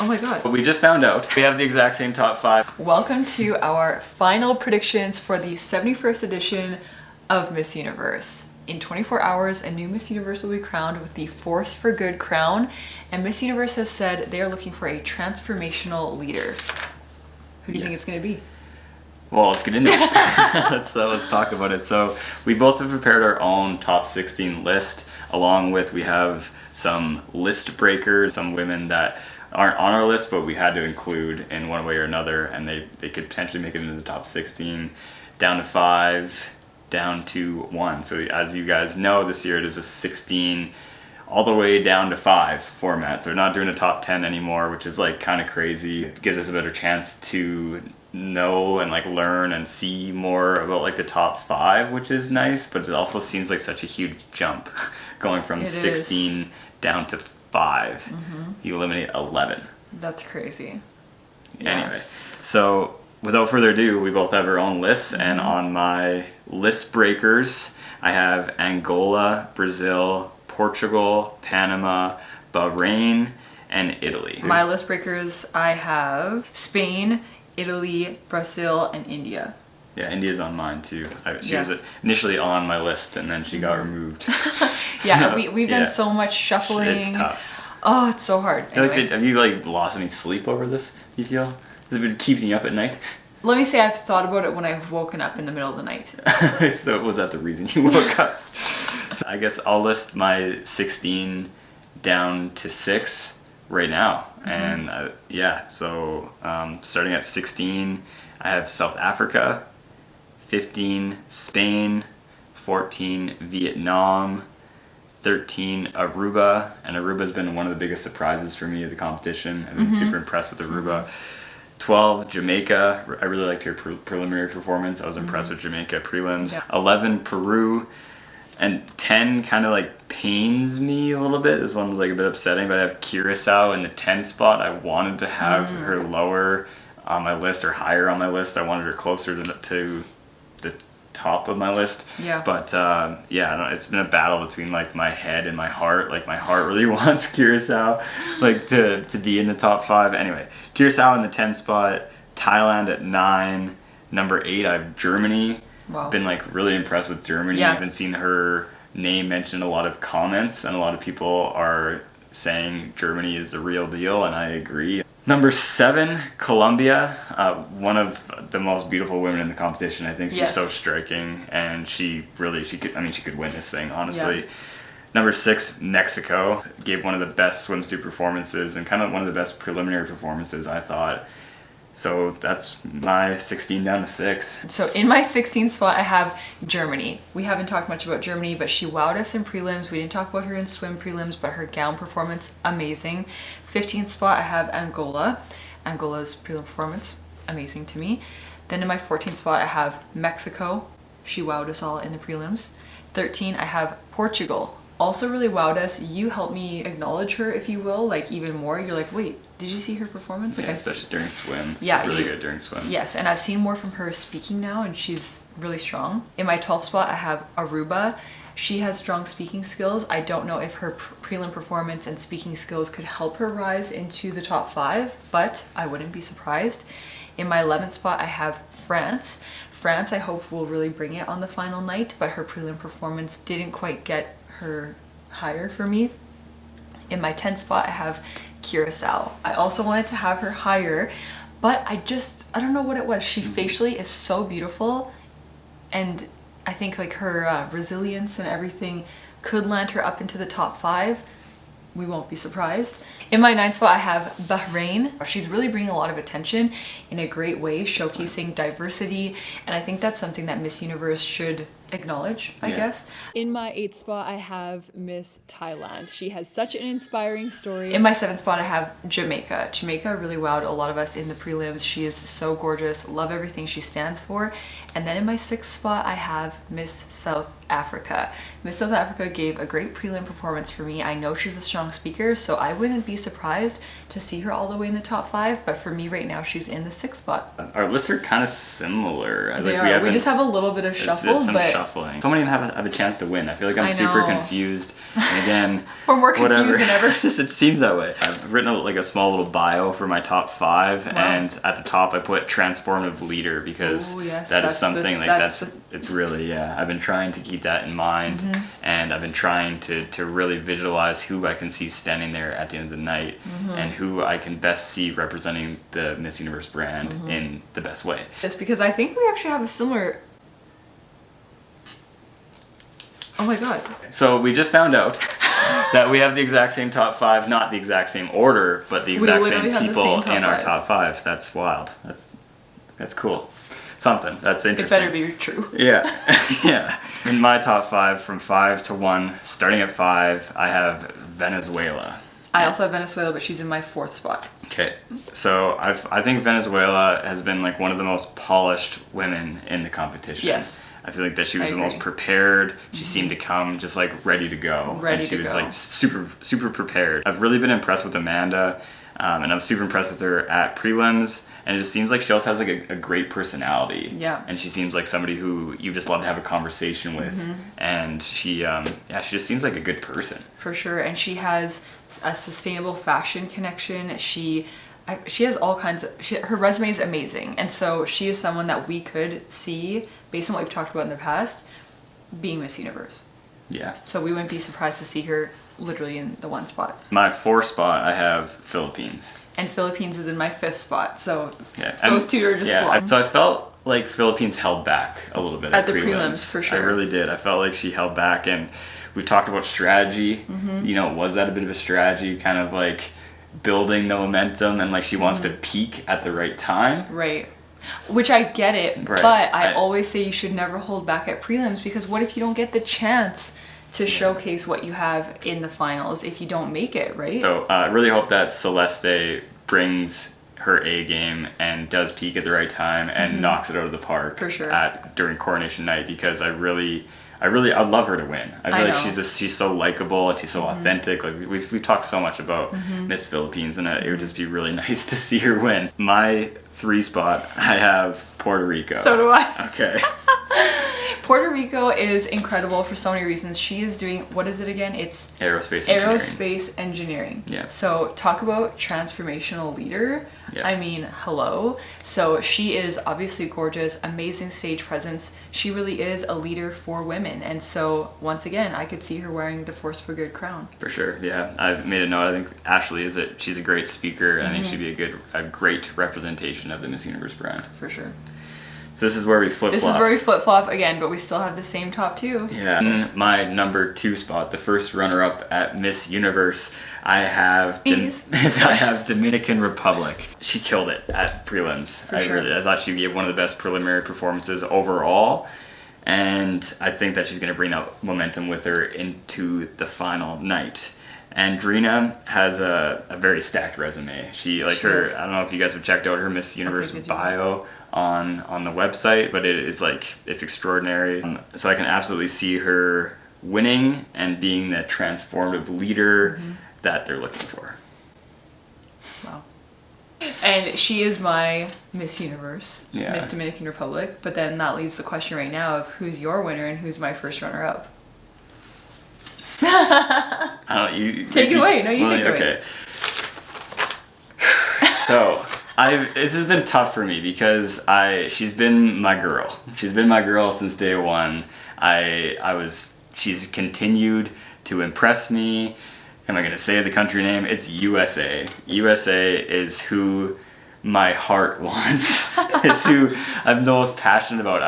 Oh my god. But we just found out we have the exact same top 5. Welcome to our final predictions for the 71st edition of Miss Universe. In 24 hours, a new Miss Universe will be crowned with the Force for Good crown, and Miss Universe has said they are looking for a transformational leader. Who do you think it's going to be? Well, let's get into it. let's talk about it. So we both have prepared our own top 16 list, along with we have some list breakers, some women that aren't on our list, but we had to include in one way or another, and they could potentially make it into the top 16, down to 5, down to 1. So as you guys know, this year it is a 16 all the way down to 5 format. So they're not doing a top 10 anymore, which is like kind of crazy. It gives us a better chance to know and like learn and see more about like the top 5, which is nice, but it also seems like such a huge jump going from 16 down to 5. You eliminate 11. That's crazy. Anyway, so without further ado, we both have our own lists, and on my list breakers I have Angola, Brazil, Portugal, Panama, Bahrain, and Italy. My list breakers, I have Spain, Italy, Brazil, and India. Yeah, India's on mine too. She was initially on my list and then she got removed. Yeah, we've done so much shuffling. It's tough. Oh, it's so hard. Anyway. Have you like lost any sleep over this, you feel? Has it been keeping you up at night? Let me say I've thought about it when I've woken up in the middle of the night. So was that the reason you woke up? So I guess I'll list my 16 down to 6 right now. And so starting at 16, I have South Africa, 15 Spain, 14 Vietnam, 13 Aruba, and Aruba's been one of the biggest surprises for me of the competition. I've been super impressed with Aruba. 12 Jamaica, I really liked her preliminary performance. I was impressed with Jamaica prelims. 11 Peru, and 10 kind of like pains me a little bit. This one was like a bit upsetting, but I have Curacao in the 10 spot. I wanted to have her lower on my list or higher on my list. I wanted her closer to the top of my list. Yeah. But it's been a battle between like my head and my heart. Like my heart really wants Curacao like to be in the top 5. Anyway, Curacao in the 10 spot, Thailand at 9, number 8 I have Germany. Wow. Been like really impressed with Germany. Yeah. I've been seeing her name mentioned in a lot of comments, and a lot of people are saying Germany is the real deal, and I agree. Number 7, Colombia, one of the most beautiful women in the competition. I think she's so striking, and she could win this thing, honestly. Yeah. Number 6, Mexico, gave one of the best swimsuit performances and kind of one of the best preliminary performances, I thought. So that's my 16 down to 6. So in my 16th spot, I have Germany. We haven't talked much about Germany, but she wowed us in prelims. We didn't talk about her in swim prelims, but her gown performance, amazing. 15th spot, I have Angola. Angola's prelim performance, amazing to me. Then in my 14th spot, I have Mexico. She wowed us all in the prelims. 13, I have Portugal. Also really wowed us. You helped me acknowledge her, if you will, like even more. You're like, wait, did you see her performance? Like, especially during swim. Yeah. Really good during swim. Yes, and I've seen more from her speaking now, and she's really strong. In my 12th spot, I have Aruba. She has strong speaking skills. I don't know if her prelim performance and speaking skills could help her rise into the top 5, but I wouldn't be surprised. In my 11th spot, I have France. France, I hope, will really bring it on the final night, but her prelim performance didn't quite get her higher for me. In my 10th spot, I have Curacao. I also wanted to have her higher, but I don't know what it was. She facially is so beautiful, and I think like her resilience and everything could land her up into the top 5. We won't be surprised. In my 9th spot, I have Bahrain. She's really bringing a lot of attention in a great way, showcasing diversity, and I think that's something that Miss Universe should acknowledge, I guess. In my 8th spot, I have Miss Thailand. She has such an inspiring story. In my 7th spot, I have Jamaica. Jamaica really wowed a lot of us in the prelims. She is so gorgeous, love everything she stands for. And then in my 6th spot, I have Miss South Africa. Miss South Africa gave a great prelim performance for me. I know she's a strong speaker, so I wouldn't be surprised to see her all the way in the top 5, but for me right now, she's in the 6th spot. Our lists are kind of similar. They are. We just have a little bit of shuffle, but shuffling. Someone even have a chance to win. I feel like I'm I super know. confused. And again, We're more confused whatever. than ever. Just it seems that way. I've written like a small little bio for my top 5, Wow. and at the top I put transformative leader because Ooh, yes, that is that's something the- like that's it's really, yeah. I've been trying to keep that in mind, Mm-hmm. and I've been trying to really visualize who I can see standing there at the end of the night, Mm-hmm. and who I can best see representing the Miss Universe brand Mm-hmm. in the best way. Just because I think we actually have a similar. Oh my god. So we just found out that we have the exact same top 5, not the exact same order, but the exact literally same have the people same top in our 5. top 5. That's wild. That's cool. Something. That's It interesting. better be true. Yeah. Yeah. In my top 5, from 5 to 1, starting at 5, I have Venezuela. I also have Venezuela, but she's in my 4th spot. Okay, so I think Venezuela has been like one of the most polished women in the competition. Yes. I feel like that she was I the most agree. prepared. She seemed to come just like ready to go. Ready and she to was go. like super prepared. I've really been impressed with Amanda, and I'm super impressed with her at prelims. And it just seems like she also has like a great personality. Yeah. And she seems like somebody who you just love to have a conversation with. Mm-hmm. And she she just seems like a good person. For sure, and she has a sustainable fashion connection. She has all kinds of. Her resume is amazing, and so she is someone that we could see, based on what we've talked about in the past, being Miss Universe. Yeah. So we wouldn't be surprised to see her literally in the 1 spot. My 4th spot, I have Philippines. And Philippines is in my 5th spot, so Yeah, those and- two are just yeah. swapped. So I felt like Philippines held back a little bit At the prelims, for I sure. really did. I felt like she held back, and we talked about strategy. Mm-hmm. You know, was that a bit of a strategy, kind of like building the momentum, and like she wants to peak at the right time? Right. Which I get it, Right. but I I- always say you should never hold back at prelims, because what if you don't get the chance to showcase what you have in the finals if you don't make it, right? So I really hope that Celeste brings her A game and does peak at the right time and knocks it out of the park Mm-hmm. For sure. during coronation night, because I'd love her to win. I I feel like know. she's so likable and she's so authentic. Like we've talked so much about Mm-hmm. Miss Philippines, and it would just be really nice to see her win. My 3 spot, I have Puerto Rico. So do I. Okay. Puerto Rico is incredible for so many reasons. She is doing, what is it again? It's Aerospace engineering. aerospace engineering. Yeah. So talk about transformational leader. Yeah. I mean, hello. So she is obviously gorgeous, amazing stage presence. She really is a leader for women. And so once again, I could see her wearing the Force for Good crown. For sure, yeah. I've made a note. I think Ashley she's a great speaker. I think she'd be a great representation of the Miss Universe brand. For sure. So this is where we flip This flop. is where we flip flop again, but we still have the same top 2. Yeah. In my number 2 spot, the first runner up at Miss Universe, I have Ease. I have Dominican Republic. She killed it at prelims. sure. I thought she gave one of the best preliminary performances overall. And I think that she's going to bring that momentum with her into the final night. And Drina has a very stacked resume. She She her. is. I don't know if you guys have checked out her Miss Universe did you? bio on the website, but it is like it's extraordinary. So I can absolutely see her winning and being the transformative leader Mm-hmm. that they're looking for. Wow. And she is my Miss Universe, Yeah. Miss Dominican Republic. But then that leaves the question right now of who's your winner and who's my first runner up. I don't. You Take it away. No, you take it away. Okay. So this has been tough for me because she's been my girl. She's been my girl since day one. She's continued to impress me. Am I gonna say the country name? It's USA. USA is who my heart wants. It's who I'm the most passionate about.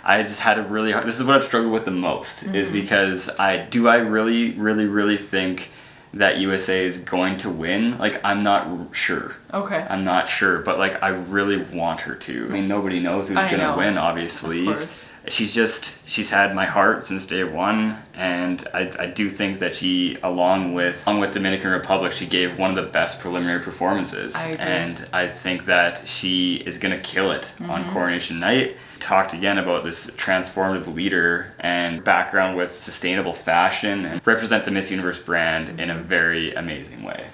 I just had a really hard. This is what I've struggled with the most, is because I really think that USA is going to win. Like, I'm not sure. Okay. I'm not sure, but like I really want her to. I mean, nobody knows who's I gonna know. win, obviously. Of course. She's had my heart since day one, and I do think that she, along with Dominican Republic, she gave one of the best preliminary performances. I agree. And I think that she is gonna kill it on coronation night. Talked again about this transformative leader and background with sustainable fashion, and represent the Miss Universe brand in a very amazing way.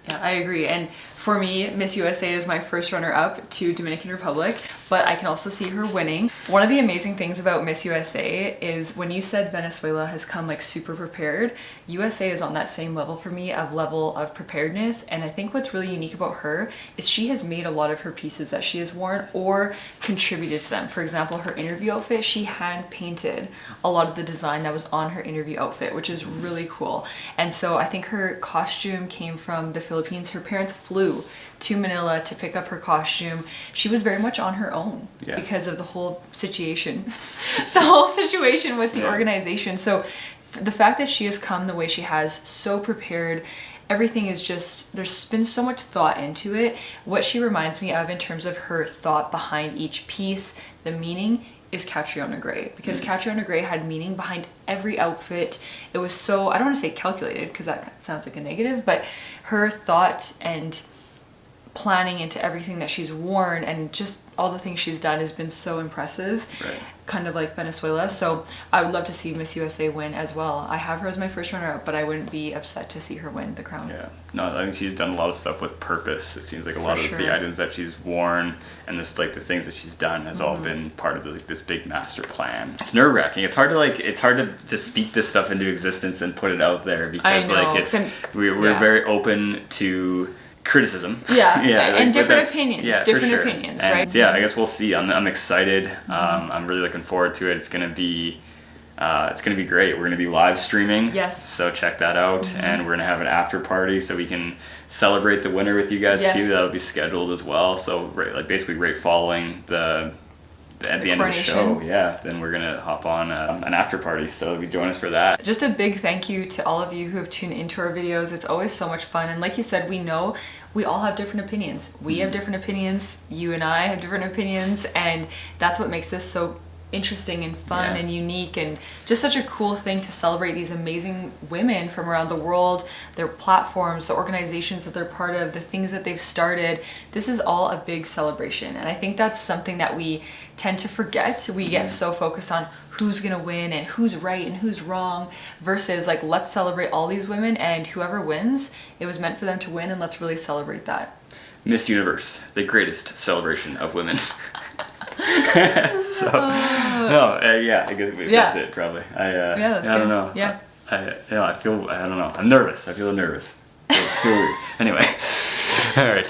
Yeah, I agree. And For me, Miss USA is my first runner-up to Dominican Republic, but I can also see her winning. One of the amazing things about Miss USA is when you said Venezuela has come like super prepared, USA is on that same level for me of level of preparedness. And I think what's really unique about her is she has made a lot of her pieces that she has worn or contributed to them. For example, her interview outfit, she hand painted a lot of the design that was on her interview outfit, which is really cool. And so I think her costume came from the Philippines. Her parents flew to Manila to pick up her costume. She was very much on her own because of the whole situation, the whole situation with the organization. So the fact that she has come the way she has, so prepared, everything is just, there's been so much thought into it. What she reminds me of in terms of her thought behind each piece, the meaning, is Catriona Gray, because Catriona Gray had meaning behind every outfit. It was so, I don't want to say calculated because that sounds like a negative, but her thought and planning into everything that she's worn and just all the things she's done has been so impressive, kind of like Venezuela. So I would love to see Miss USA win as well. I have her as my first runner-up, but I wouldn't be upset to see her win the crown. Yeah, no, I think she's done a lot of stuff with purpose. It seems like a lot of the items that she's worn and this like the things that she's done has all been part of the, like, this big master plan. It's nerve-wracking. It's hard to speak this stuff into existence and put it out there because like it's we're very open to criticism. And different opinions. Opinions, and right? Yeah, I guess we'll see. I'm excited. I'm really looking forward to it. It's gonna be great. We're gonna be live streaming. Yes. So check that out, and we're gonna have an after party so we can celebrate the winner with you guys too. That'll be scheduled as well. So basically right following at the end of the show, then we're gonna hop on an after party, so join us for that. Just a big thank you to all of you who have tuned into our videos. It's always so much fun, and like you said, we know we all have different opinions. We have different opinions, you and I have different opinions, and that's what makes this so interesting and fun and unique, and just such a cool thing to celebrate these amazing women from around the world, their platforms, the organizations that they're part of, the things that they've started. This is all a big celebration, and I think that's something that we tend to forget. We get so focused on who's gonna win and who's right and who's wrong versus like, let's celebrate all these women, and whoever wins, it was meant for them to win, and let's really celebrate that. Miss Universe, the greatest celebration of women. I guess that's it probably. That's I good. don't know. I don't know. I'm nervous. I feel nervous. Anyway. All right.